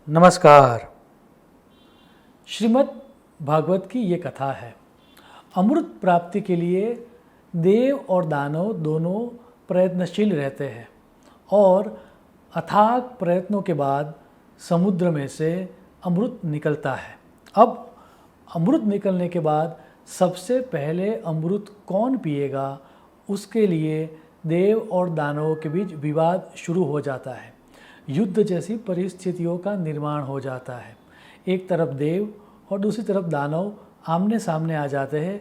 नमस्कार। श्रीमद् भागवत की ये कथा है। अमृत प्राप्ति के लिए देव और दानव दोनों प्रयत्नशील रहते हैं और अथाक प्रयत्नों के बाद समुद्र में से अमृत निकलता है। अब अमृत निकलने के बाद सबसे पहले अमृत कौन पिएगा, उसके लिए देव और दानवों के बीच विवाद शुरू हो जाता है। युद्ध जैसी परिस्थितियों का निर्माण हो जाता है। एक तरफ देव और दूसरी तरफ दानव आमने सामने आ जाते हैं।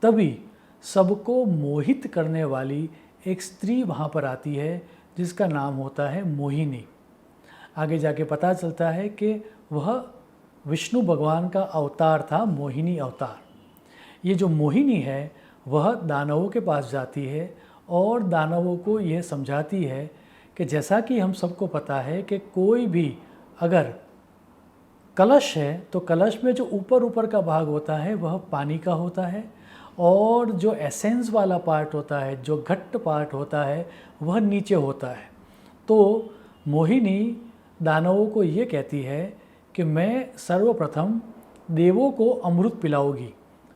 तभी सबको मोहित करने वाली एक स्त्री वहाँ पर आती है जिसका नाम होता है मोहिनी। आगे जाके पता चलता है कि वह विष्णु भगवान का अवतार था, मोहिनी अवतार। ये जो मोहिनी है वह दानवों के पास जाती है और दानवों को यह समझाती है कि जैसा कि हम सबको पता है कि कोई भी अगर कलश है तो कलश में जो ऊपर का भाग होता है वह पानी का होता है और जो एसेंस वाला पार्ट होता है, जो घट्ट पार्ट होता है, वह नीचे होता है। तो मोहिनी दानवों को ये कहती है कि मैं सर्वप्रथम देवों को अमृत पिलाऊंगी,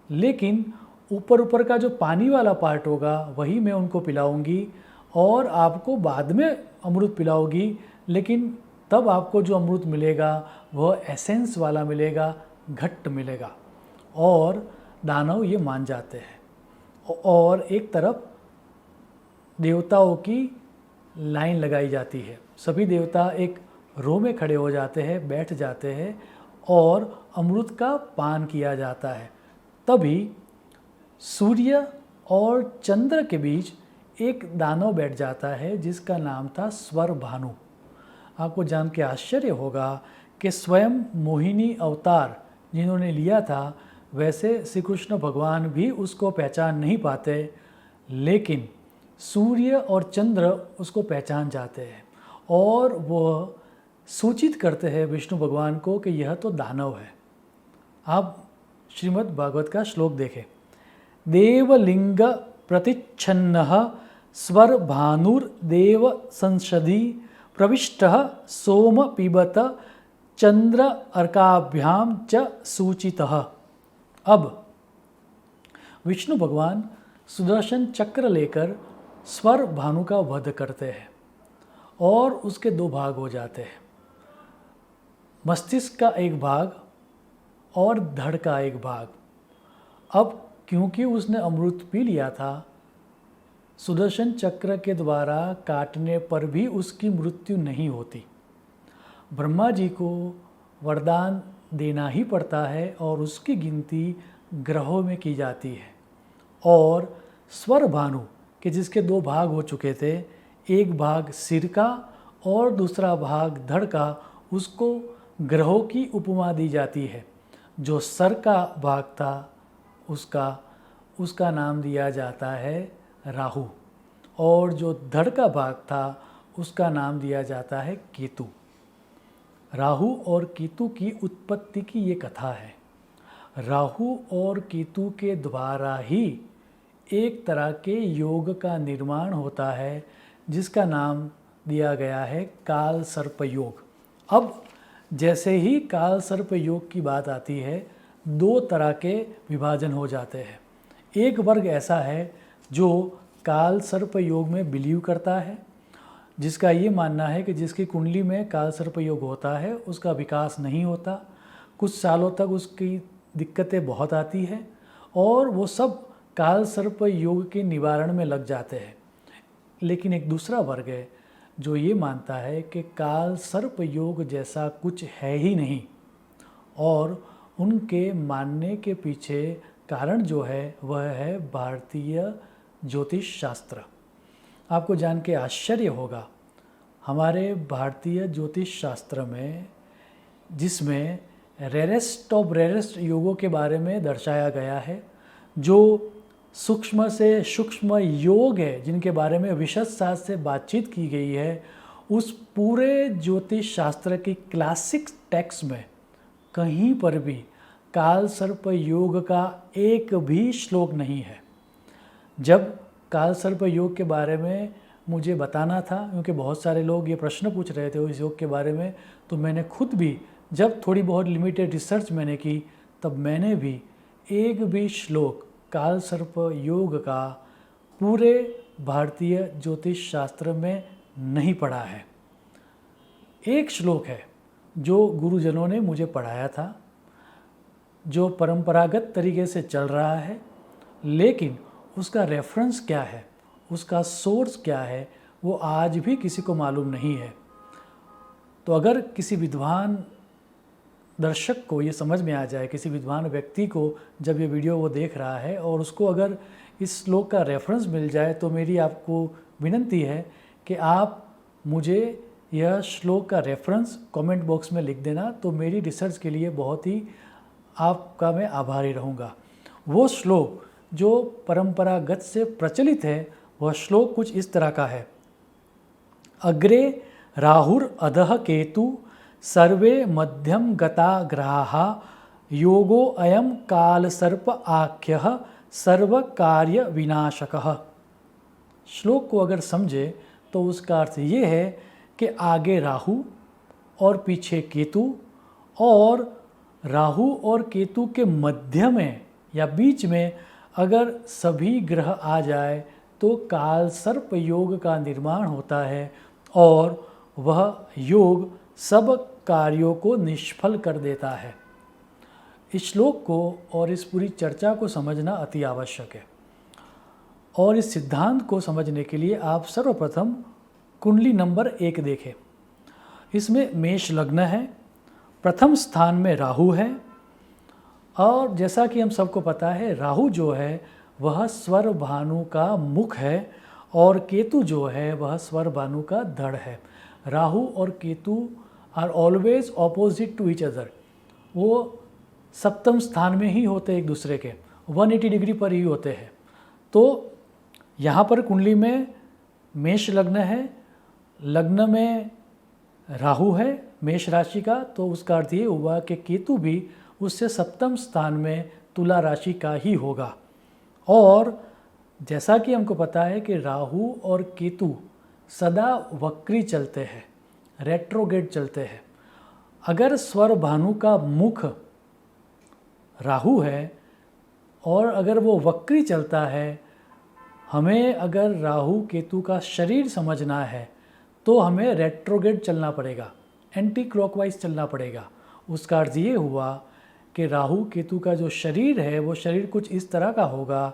लेकिन ऊपर का जो पानी वाला पार्ट होगा वही मैं उनको पिलाऊंगी और आपको बाद में अमृत पिलाऊंगी, लेकिन तब आपको जो अमृत मिलेगा वह एसेंस वाला मिलेगा, घट्ट मिलेगा। और दानव ये मान जाते हैं और एक तरफ देवताओं की लाइन लगाई जाती है। सभी देवता एक रो में खड़े हो जाते हैं, बैठ जाते हैं और अमृत का पान किया जाता है। तभी सूर्य और चंद्र के बीच एक दानव बैठ जाता है जिसका नाम था स्वर भानु। आपको जान के आश्चर्य होगा कि स्वयं मोहिनी अवतार जिन्होंने लिया था, वैसे श्री कृष्ण भगवान भी उसको पहचान नहीं पाते, लेकिन सूर्य और चंद्र उसको पहचान जाते हैं और वह सूचित करते हैं विष्णु भगवान को कि यह तो दानव है। आप श्रीमद् भागवत का श्लोक देखें। देवलिंग प्रतिच्छन्नः स्वर भानुर्देव संसदि प्रविष्टः सोम पिबत चंद्र अर्काभ्याम च सूचितः। अब विष्णु भगवान सुदर्शन चक्र लेकर स्वर भानु का वध करते हैं और उसके दो भाग हो जाते हैं, मस्तिष्क का एक भाग और धड़ का एक भाग। अब क्योंकि उसने अमृत पी लिया था, सुदर्शन चक्र के द्वारा काटने पर भी उसकी मृत्यु नहीं होती। ब्रह्मा जी को वरदान देना ही पड़ता है और उसकी गिनती ग्रहों में की जाती है। और स्वर भानु के जिसके दो भाग हो चुके थे, एक भाग सिर का और दूसरा भाग धड़ का, उसको ग्रहों की उपमा दी जाती है। जो सर का भाग था उसका नाम दिया जाता है राहु और जो धड़ का भाग था उसका नाम दिया जाता है केतु। राहु और केतु की उत्पत्ति की ये कथा है। राहु और केतु के द्वारा ही एक तरह के योग का निर्माण होता है जिसका नाम दिया गया है काल सर्प योग। अब जैसे ही काल सर्प योग की बात आती है, दो तरह के विभाजन हो जाते हैं। एक वर्ग ऐसा है जो काल सर्प योग में बिलीव करता है, जिसका ये मानना है कि जिसकी कुंडली में काल सर्प योग होता है उसका विकास नहीं होता, कुछ सालों तक उसकी दिक्कतें बहुत आती हैं और वो सब काल सर्प योग के निवारण में लग जाते हैं। लेकिन एक दूसरा वर्ग है जो ये मानता है कि काल सर्प योग जैसा कुछ है ही नहीं और उनके मानने के पीछे कारण जो है वह है भारतीय ज्योतिष शास्त्र। आपको जान के आश्चर्य होगा, हमारे भारतीय ज्योतिष शास्त्र में जिसमें रेरेस्ट ऑफ रेरेस्ट योगों के बारे में दर्शाया गया है, जो सूक्ष्म से सूक्ष्म योग है जिनके बारे में विशद शास्त्र से बातचीत की गई है, उस पूरे ज्योतिष शास्त्र की क्लासिक टेक्स्ट में कहीं पर भी काल सर्प योग का एक भी श्लोक नहीं है। जब काल सर्प योग के बारे में मुझे बताना था, क्योंकि बहुत सारे लोग ये प्रश्न पूछ रहे थे इस योग के बारे में, तो मैंने खुद भी जब थोड़ी बहुत लिमिटेड रिसर्च मैंने की तब मैंने भी एक भी श्लोक काल सर्प योग का पूरे भारतीय ज्योतिष शास्त्र में नहीं पढ़ा है। एक श्लोक है जो गुरुजनों ने मुझे पढ़ाया था, जो परंपरागत तरीके से चल रहा है, लेकिन उसका रेफरेंस क्या है, उसका सोर्स क्या है, वो आज भी किसी को मालूम नहीं है। तो अगर किसी विद्वान दर्शक को ये समझ में आ जाए, किसी विद्वान व्यक्ति को जब ये वीडियो वो देख रहा है और उसको अगर इस श्लोक का रेफरेंस मिल जाए, तो मेरी आपको विनंती है कि आप मुझे यह श्लोक का रेफरेंस कमेंट बॉक्स में लिख देना, तो मेरी रिसर्च के लिए बहुत ही आपका मैं आभारी रहूँगा। वो श्लोक जो परंपरागत से प्रचलित है, वह श्लोक कुछ इस तरह का है। अग्रे राहुर अधः केतु सर्वे मध्यम गता ग्रहा योगो अयम काल सर्प आख्यः सर्व कार्य विनाशकः। श्लोक को अगर समझे तो उसका अर्थ ये है कि आगे राहु और पीछे केतु, और राहु और केतु के मध्य में या बीच में अगर सभी ग्रह आ जाए तो काल सर्प योग का निर्माण होता है और वह योग सब कार्यों को निष्फल कर देता है। इस श्लोक को और इस पूरी चर्चा को समझना अति आवश्यक है, और इस सिद्धांत को समझने के लिए आप सर्वप्रथम कुंडली नंबर 1 देखें। इसमें मेष लग्न है, प्रथम स्थान में राहु है, और जैसा कि हम सबको पता है राहु जो है वह स्वर भानु का मुख है और केतु जो है वह स्वर भानु का धड़ है। राहु और Ketu are always opposite to each other, वो सप्तम स्थान में ही होते एक दूसरे के, 180 डिग्री पर ही होते हैं। तो यहाँ पर कुंडली में मेष लग्न है, लग्न में राहु है मेष राशि का, तो उसका अर्थ ये हुआ कि केतु भी उससे सप्तम स्थान में तुला राशि का ही होगा। और जैसा कि हमको पता है कि राहु और केतु सदा वक्री चलते हैं, रेट्रोगेट चलते हैं। अगर स्वर भानु का मुख राहु है और अगर वो वक्री चलता है, हमें अगर राहु केतु का शरीर समझना है तो हमें रेट्रोगेट चलना पड़ेगा, एंटी क्लॉकवाइज चलना पड़ेगा। उसका अर्थ ये हुआ कि राहु केतु का जो शरीर है वो शरीर कुछ इस तरह का होगा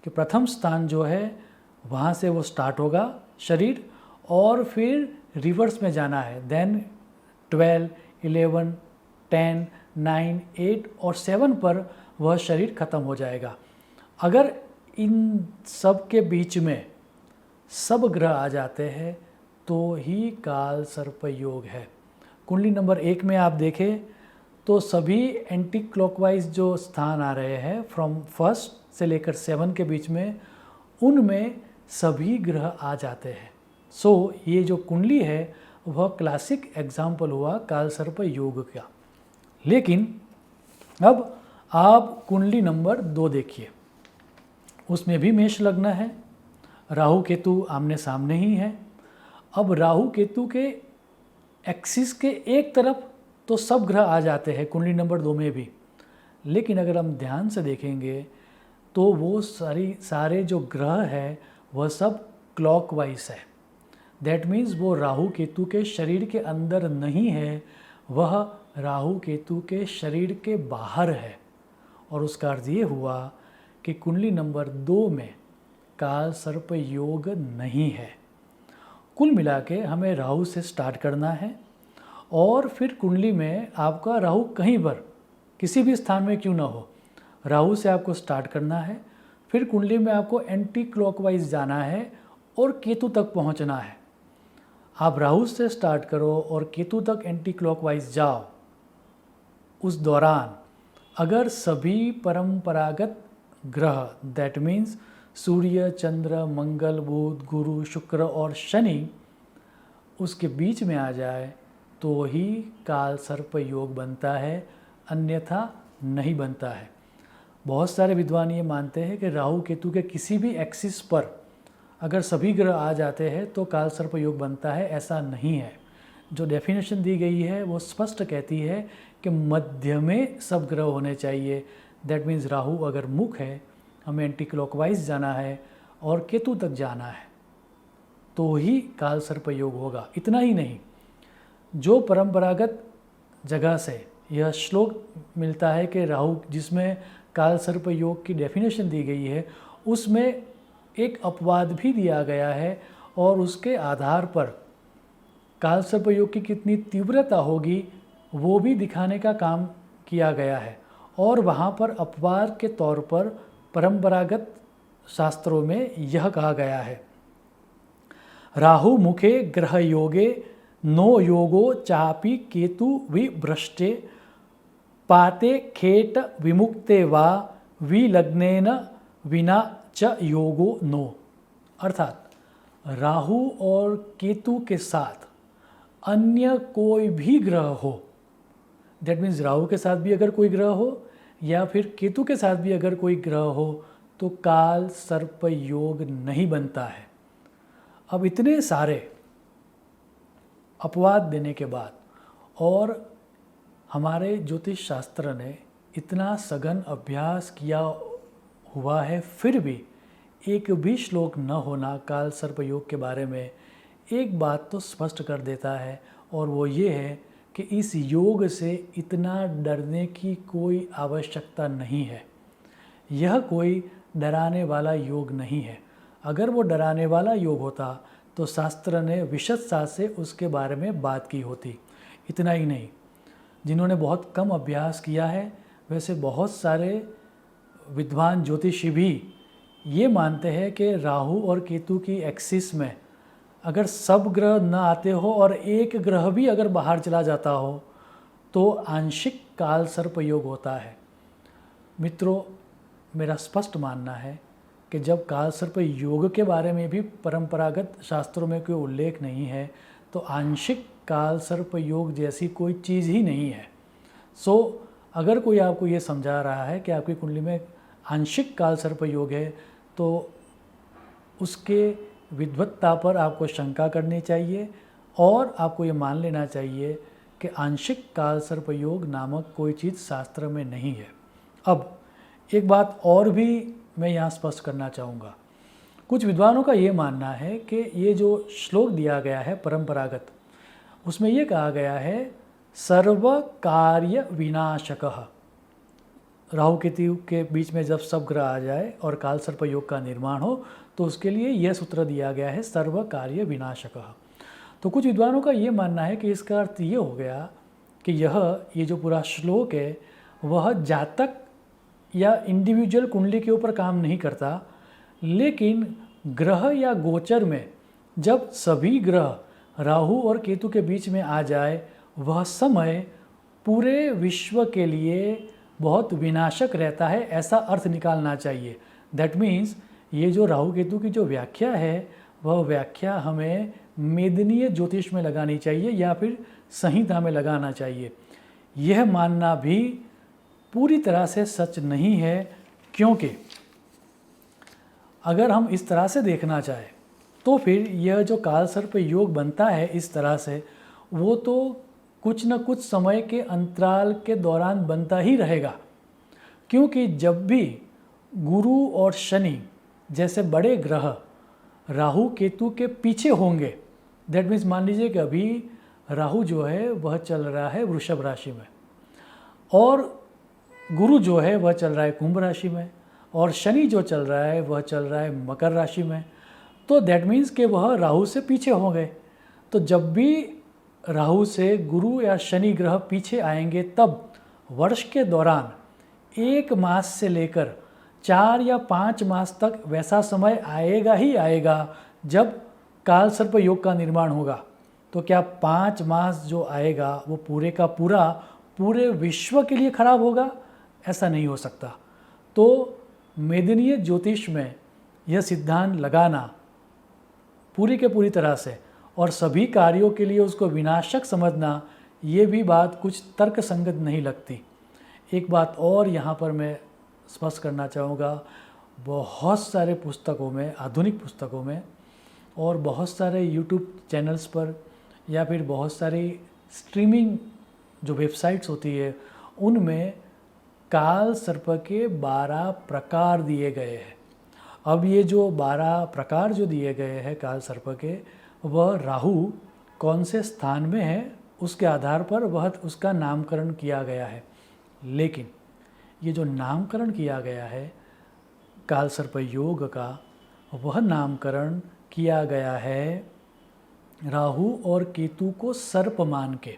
कि प्रथम स्थान जो है वहाँ से वो स्टार्ट होगा शरीर, और फिर रिवर्स में जाना है, देन 12, 11, 10, 9, 8 और 7 पर वह शरीर खत्म हो जाएगा। अगर इन सब के बीच में सब ग्रह आ जाते हैं तो ही काल सर्प योग है। कुंडली नंबर 1 में आप देखें तो सभी एंटी क्लॉकवाइज जो स्थान आ रहे हैं फ्रॉम 1 से लेकर 7 के बीच में, उनमें सभी ग्रह आ जाते हैं। सो ये जो कुंडली है वह क्लासिक एग्जाम्पल हुआ काल सर्प योग का। लेकिन अब आप कुंडली नंबर 2 देखिए, उसमें भी मेष लग्न है, राहु केतु आमने सामने ही है। अब राहु केतु के एक्सिस के एक तरफ तो सब ग्रह आ जाते हैं कुंडली नंबर 2 में भी, लेकिन अगर हम ध्यान से देखेंगे तो वो सारे जो ग्रह है वह सब क्लॉकवाइज है। दैट मीन्स वो राहु केतु के शरीर के अंदर नहीं है, वह राहु केतु के शरीर के बाहर है। और उसका अर्थ ये हुआ कि कुंडली नंबर 2 में काल सर्प योग नहीं है। कुल मिला के हमें राहु से स्टार्ट करना है, और फिर कुंडली में आपका राहु कहीं पर किसी भी स्थान में क्यों ना हो, राहु से आपको स्टार्ट करना है। फिर कुंडली में आपको एंटी क्लॉकवाइज जाना है और केतु तक पहुंचना है। आप राहु से स्टार्ट करो और केतु तक एंटी क्लॉकवाइज जाओ। उस दौरान अगर सभी परंपरागत ग्रह दैट मीन्स सूर्य, चंद्र, मंगल, बुध, गुरु, शुक्र और शनि उसके बीच में आ जाए तो ही काल सर्प योग बनता है, अन्यथा नहीं बनता है। बहुत सारे विद्वान ये मानते हैं कि राहु केतु के किसी भी एक्सिस पर अगर सभी ग्रह आ जाते हैं तो काल सर्प योग बनता है। ऐसा नहीं है। जो डेफिनेशन दी गई है वो स्पष्ट कहती है कि मध्य में सब ग्रह होने चाहिए। दैट मीन्स राहु अगर मुख है, हमें एंटी क्लॉकवाइज जाना है और केतु तक जाना है तो ही काल सर्प योग होगा। इतना ही नहीं, जो परंपरागत जगह से यह श्लोक मिलता है कि राहु, जिसमें काल सर्प योग की डेफिनेशन दी गई है, उसमें एक अपवाद भी दिया गया है और उसके आधार पर काल सर्प योग की कितनी तीव्रता होगी वो भी दिखाने का काम किया गया है। और वहाँ पर अपवाद के तौर पर परंपरागत शास्त्रों में यह कहा गया है, राहु मुखे ग्रह योगे नो योगो चापि केतु विभ्रष्टे पाते खेट विमुक्ते वा विलग्नेन विना च योगो नो। अर्थात राहु और केतु के साथ अन्य कोई भी ग्रह हो, दैट मीन्स राहु के साथ भी अगर कोई ग्रह हो या फिर केतु के साथ भी अगर कोई ग्रह हो तो काल सर्प योग नहीं बनता है। अब इतने सारे अपवाद देने के बाद और हमारे ज्योतिष शास्त्र ने इतना सघन अभ्यास किया हुआ है, फिर भी एक भी श्लोक न होना काल सर्प योग के बारे में एक बात तो स्पष्ट कर देता है, और वो ये है कि इस योग से इतना डरने की कोई आवश्यकता नहीं है। यह कोई डराने वाला योग नहीं है। अगर वो डराने वाला योग होता तो शास्त्र ने विशदता से उसके बारे में बात की होती। इतना ही नहीं, जिन्होंने बहुत कम अभ्यास किया है, वैसे बहुत सारे विद्वान ज्योतिषी भी ये मानते हैं कि राहु और केतु की एक्सिस में अगर सब ग्रह न आते हो और एक ग्रह भी अगर बाहर चला जाता हो तो आंशिक काल सर्प योग होता है। मित्रों, मेरा स्पष्ट मानना है कि जब काल सर्प योग के बारे में भी परंपरागत शास्त्रों में कोई उल्लेख नहीं है तो आंशिक काल सर्प योग जैसी कोई चीज़ ही नहीं है। अगर कोई आपको ये समझा रहा है कि आपकी कुंडली में आंशिक काल सर्प योग है तो उसके विद्वत्ता पर आपको शंका करनी चाहिए और आपको ये मान लेना चाहिए कि आंशिक काल सर्प योग नामक कोई चीज़ शास्त्र में नहीं है। अब एक बात और भी मैं यहाँ स्पष्ट करना चाहूँगा। कुछ विद्वानों का ये मानना है कि ये जो श्लोक दिया गया है परंपरागत, उसमें ये कहा गया है सर्व कार्य विनाशकः। राहु केतु के बीच में जब सब ग्रह आ जाए और काल सर्प योग का निर्माण हो तो उसके लिए यह सूत्र दिया गया है सर्व कार्य विनाशकः। तो कुछ विद्वानों का ये मानना है कि इसका अर्थ ये हो गया कि ये जो पूरा श्लोक है वह जातक या इंडिविजुअल कुंडली के ऊपर काम नहीं करता, लेकिन ग्रह या गोचर में जब सभी ग्रह राहु और केतु के बीच में आ जाए वह समय पूरे विश्व के लिए बहुत विनाशक रहता है, ऐसा अर्थ निकालना चाहिए। दैट मीन्स ये जो राहु केतु की जो व्याख्या है वह व्याख्या हमें मेदनीय ज्योतिष में लगानी चाहिए या फिर संहिता में लगाना चाहिए। यह मानना भी पूरी तरह से सच नहीं है, क्योंकि अगर हम इस तरह से देखना चाहें तो फिर यह जो काल सर्प योग बनता है इस तरह से, वो तो कुछ न कुछ समय के अंतराल के दौरान बनता ही रहेगा। क्योंकि जब भी गुरु और शनि जैसे बड़े ग्रह राहु केतु के पीछे होंगे, दैट मीन्स मान लीजिए कि अभी राहु जो है वह चल रहा है वृषभ राशि में और गुरु जो है वह चल रहा है कुंभ राशि में और शनि जो चल रहा है वह चल रहा है मकर राशि में, तो दैट मीन्स कि वह राहु से पीछे होंगे। तो जब भी राहु से गुरु या शनि ग्रह पीछे आएंगे तब वर्ष के दौरान 1 मास से लेकर 4 या 5 मास तक वैसा समय आएगा ही आएगा जब काल सर्प योग का निर्माण होगा। तो क्या 5 मास जो आएगा वो पूरे का पूरे विश्व के लिए खराब होगा? ऐसा नहीं हो सकता। तो मेदनीय ज्योतिष में यह सिद्धांत लगाना पूरी के पूरी तरह से और सभी कार्यों के लिए उसको विनाशक समझना, ये भी बात कुछ तर्क संगत नहीं लगती। एक बात और यहाँ पर मैं स्पष्ट करना चाहूँगा, बहुत सारे पुस्तकों में, आधुनिक पुस्तकों में और बहुत सारे यूट्यूब चैनल्स पर या फिर बहुत सारी स्ट्रीमिंग जो वेबसाइट्स होती है उनमें काल सर्प के 12 प्रकार दिए गए हैं। अब ये जो 12 प्रकार जो दिए गए हैं काल सर्प के, वह राहु कौन से स्थान में है उसके आधार पर वह उसका नामकरण किया गया है। लेकिन ये जो नामकरण किया गया है काल सर्प योग का, वह नामकरण किया गया है राहु और केतु को सर्प मान के।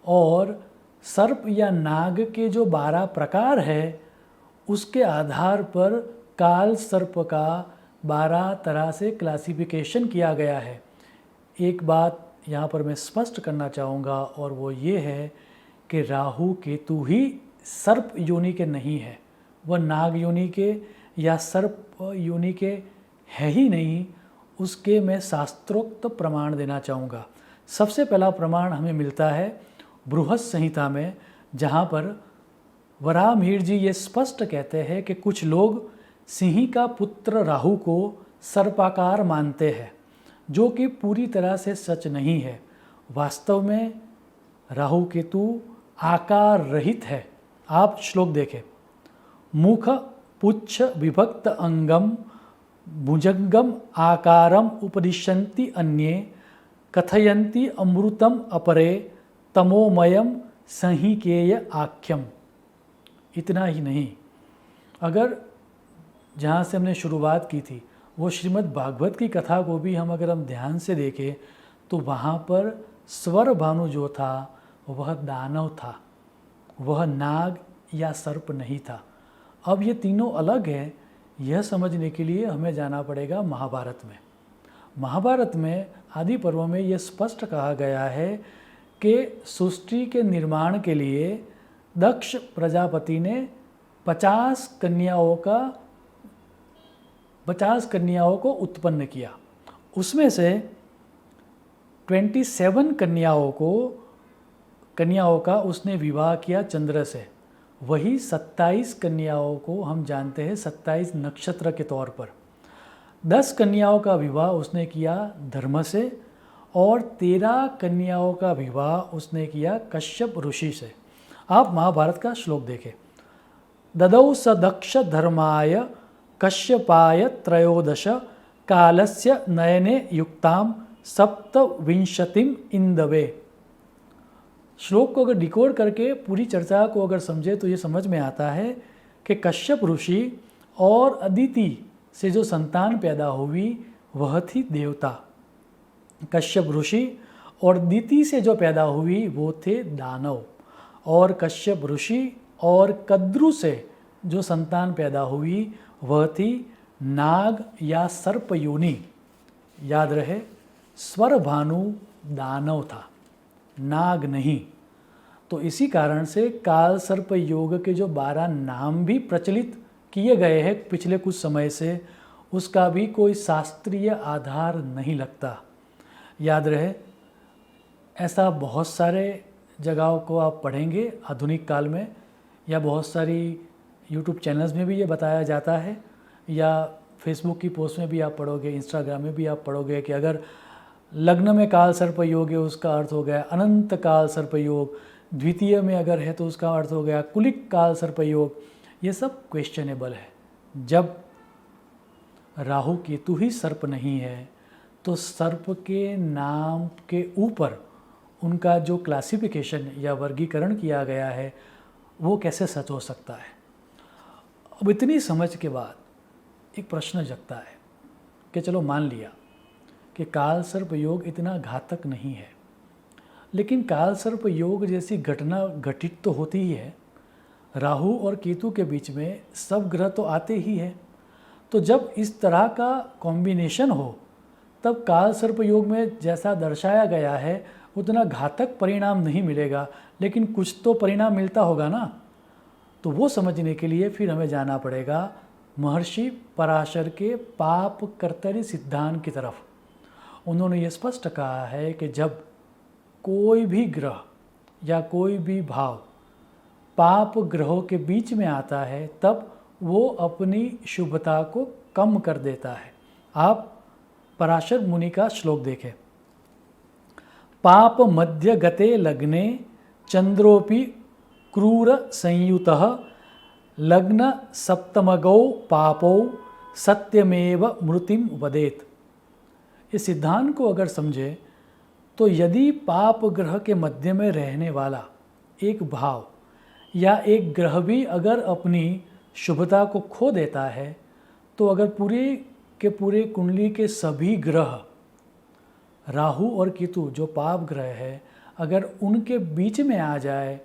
और सर्प या नाग के जो 12 प्रकार है उसके आधार पर काल सर्प का 12 तरह से क्लासिफिकेशन किया गया है। एक बात यहाँ पर मैं स्पष्ट करना चाहूँगा और वो ये है कि राहु केतु ही सर्प योनि के नहीं है, वह नाग योनि के या सर्प योनि के है ही नहीं। उसके मैं शास्त्रोक्त प्रमाण देना चाहूँगा। सबसे पहला प्रमाण हमें मिलता है बृहत संहिता में, जहाँ पर वराहमिहिर जी ये स्पष्ट कहते हैं कि कुछ लोग सिंह का पुत्र राहु को सर्पाकार मानते हैं, जो कि पूरी तरह से सच नहीं है। वास्तव में राहु केतु आकार रहित है। आप श्लोक देखें, मुख पुच्छ विभक्त अंगम भुजंगम आकारम उपदिशन्ति अन्ये कथयन्ति अमृतम अपरे तमोमयम संहिकेय आख्यम। इतना ही नहीं, अगर जहाँ से हमने शुरुआत की थी वो श्रीमद् भागवत की कथा को भी अगर हम ध्यान से देखें तो वहाँ पर स्वर भानु जो था वह दानव था, वह नाग या सर्प नहीं था। अब ये तीनों अलग हैं, यह समझने के लिए हमें जाना पड़ेगा महाभारत में। महाभारत में आदि पर्व में यह स्पष्ट कहा गया है कि सृष्टि के निर्माण के लिए दक्ष प्रजापति ने 50 कन्याओं को उत्पन्न किया। उसमें से 27 कन्याओं का उसने विवाह किया चंद्र से। वही 27 कन्याओं को हम जानते हैं 27 नक्षत्र के तौर पर। 10 कन्याओं का विवाह उसने किया धर्म से और 13 कन्याओं का विवाह उसने किया कश्यप ऋषि से। आप महाभारत का श्लोक देखें, ददौ स दक्ष धर्माय कश्यपाय त्रयोदश कालस्य नयने युक्ताम सप्तविंशतिम इंदवे। श्लोक को अगर डिकोड करके पूरी चर्चा को अगर समझे तो ये समझ में आता है कि कश्यप ऋषि और अदिति से जो संतान पैदा हुई वह थी देवता। कश्यप ऋषि और दिति से जो पैदा हुई वो थे दानव। और कश्यप ऋषि और कद्रु से जो संतान पैदा हुई वह थी नाग या सर्प योनि। याद रहे, स्वर भानु दानव था, नाग नहीं। तो इसी कारण से काल सर्प योग के जो 12 नाम भी प्रचलित किए गए हैं पिछले कुछ समय से, उसका भी कोई शास्त्रीय आधार नहीं लगता। याद रहे, ऐसा बहुत सारे जगहों को आप पढ़ेंगे आधुनिक काल में, या बहुत सारी यूट्यूब चैनल्स में भी ये बताया जाता है, या फेसबुक की पोस्ट में भी आप पढ़ोगे, इंस्टाग्राम में भी आप पढ़ोगे कि अगर लग्न में काल सर्प योग है उसका अर्थ हो गया अनंत काल सर्प योग, द्वितीय में अगर है तो उसका अर्थ हो गया कुलिक काल सर्प योग। ये सब क्वेश्चनेबल है। जब राहु केतु ही सर्प नहीं है तो सर्प के नाम के ऊपर उनका जो क्लासिफिकेशन या वर्गीकरण किया गया है वो कैसे सच हो सकता है। अब इतनी समझ के बाद एक प्रश्न जगता है कि चलो मान लिया कि काल सर्प योग इतना घातक नहीं है, लेकिन काल सर्प योग जैसी घटना घटित तो होती ही है। राहु और केतु के बीच में सब ग्रह तो आते ही हैं। तो जब इस तरह का कॉम्बिनेशन हो तब काल सर्प योग में जैसा दर्शाया गया है उतना घातक परिणाम नहीं मिलेगा, लेकिन कुछ तो परिणाम मिलता होगा ना। तो वो समझने के लिए फिर हमें जाना पड़ेगा महर्षि पराशर के पाप कर्तरी सिद्धांत की तरफ। उन्होंने ये स्पष्ट कहा है कि जब कोई भी ग्रह या कोई भी भाव पाप ग्रहों के बीच में आता है तब वो अपनी शुभता को कम कर देता है। आप पराशर मुनि का श्लोक देखें, पाप मध्य गते लग्ने चंद्रोपि क्रूर संयुतः लग्न सप्तमगौ पापौ सत्यमेव मृतिम वदेत। इस सिद्धांत को अगर समझे तो यदि पाप ग्रह के मध्य में रहने वाला एक भाव या एक ग्रह भी अगर अपनी शुभता को खो देता है, तो अगर पूरे के पूरे कुंडली के सभी ग्रह, राहु और केतु जो पाप ग्रह है, अगर उनके बीच में आ जाए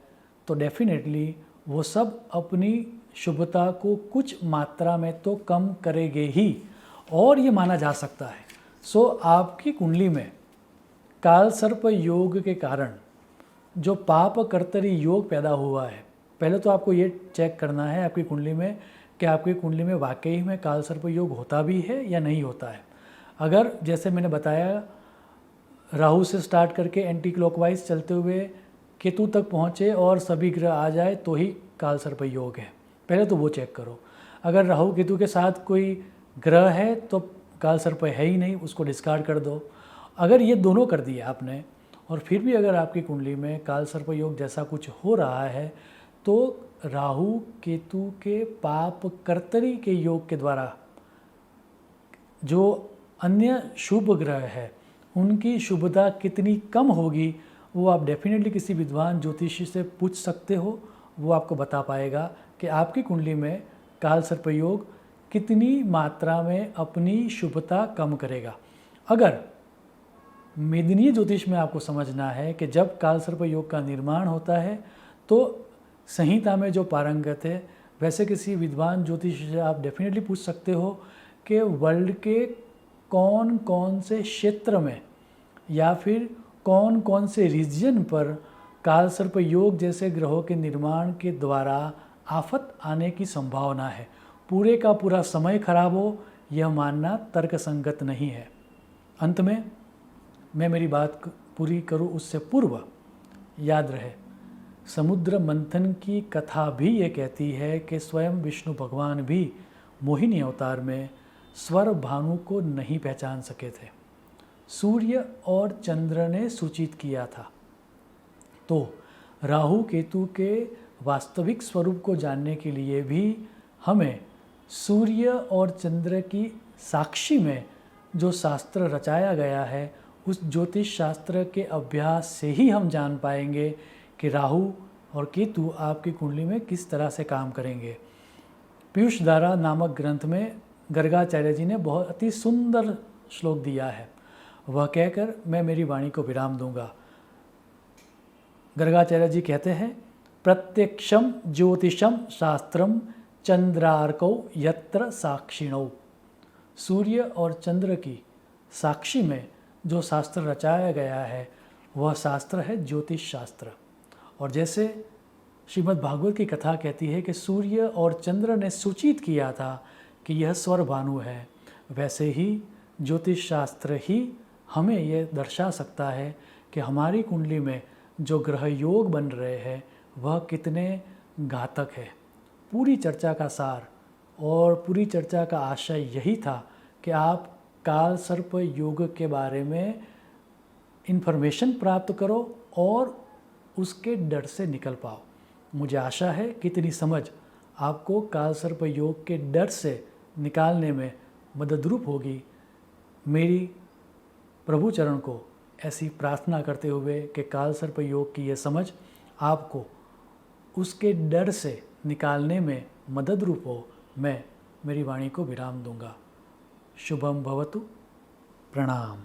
तो डेफिनेटली वो सब अपनी शुभता को कुछ मात्रा में तो कम करेंगे ही। और ये माना जा सकता है आपकी कुंडली में काल सर्प योग के कारण जो पाप कर्तरी योग पैदा हुआ है, पहले तो आपको ये चेक करना है आपकी कुंडली में कि आपकी कुंडली में वाकई में काल सर्प योग होता भी है या नहीं होता है। अगर जैसे मैंने बताया राहु से स्टार्ट करके एंटी क्लॉकवाइज चलते हुए केतु तक पहुँचे और सभी ग्रह आ जाए तो ही काल सर्प योग है, पहले तो वो चेक करो। अगर राहु केतु के साथ कोई ग्रह है तो काल सर्प है ही नहीं, उसको डिस्कार्ड कर दो। अगर ये दोनों कर दिए आपने और फिर भी अगर आपकी कुंडली में काल सर्प योग जैसा कुछ हो रहा है, तो राहु केतु के पाप कर्तरी के योग के द्वारा जो अन्य शुभ ग्रह है उनकी शुभता कितनी कम होगी, वो आप डेफिनेटली किसी विद्वान ज्योतिषी से पूछ सकते हो। वो आपको बता पाएगा कि आपकी कुंडली में काल सर्प योग कितनी मात्रा में अपनी शुभता कम करेगा। अगर मेदिनीय ज्योतिष में आपको समझना है कि जब काल सर्प योग का निर्माण होता है तो संहिता में जो पारंगत है, वैसे किसी विद्वान ज्योतिष से आप डेफिनेटली पूछ सकते हो कि वर्ल्ड के कौन कौन से क्षेत्र में या फिर कौन कौन से रीजन पर काल सर्प योग जैसे ग्रहों के निर्माण के द्वारा आफत आने की संभावना है। पूरे का पूरा समय खराब हो यह मानना तर्कसंगत नहीं है। अंत में मैं मेरी बात पूरी करूं उससे पूर्व याद रहे, समुद्र मंथन की कथा भी ये कहती है कि स्वयं विष्णु भगवान भी मोहिनी अवतार में स्वर भानु को नहीं पहचान सके थे, सूर्य और चंद्र ने सूचित किया था। तो राहु केतु के वास्तविक स्वरूप को जानने के लिए भी हमें सूर्य और चंद्र की साक्षी में जो शास्त्र रचाया गया है, उस ज्योतिष शास्त्र के अभ्यास से ही हम जान पाएंगे कि राहु और केतु आपकी कुंडली में किस तरह से काम करेंगे। पीयूष धारा नामक ग्रंथ में गर्गाचार्य जी ने बहुत अति सुंदर श्लोक दिया है, वह कहकर मैं मेरी वाणी को विराम दूंगा। गर्गाचार्य जी कहते हैं, प्रत्यक्षम ज्योतिषम शास्त्रम चंद्रार्कौ यत्र साक्षिणौ। सूर्य और चंद्र की साक्षी में जो शास्त्र रचाया गया है वह शास्त्र है ज्योतिष शास्त्र। और जैसे श्रीमद् भागवत की कथा कहती है कि सूर्य और चंद्र ने सूचित किया था कि यह स्वर भानु है, वैसे ही ज्योतिष शास्त्र ही हमें यह दर्शा सकता है कि हमारी कुंडली में जो ग्रह योग बन रहे हैं वह कितने घातक है। पूरी चर्चा का सार और पूरी चर्चा का आशय यही था कि आप काल सर्प योग के बारे में इन्फॉर्मेशन प्राप्त करो और उसके डर से निकल पाओ। मुझे आशा है कि इतनी समझ आपको काल सर्प योग के डर से निकालने में मददरूप होगी। मेरी प्रभु चरण को ऐसी प्रार्थना करते हुए कि काल सर्प योग की ये समझ आपको उसके डर से निकालने में मददरूप हो, मैं मेरी वाणी को विराम दूंगा। शुभम भवतु। प्रणाम।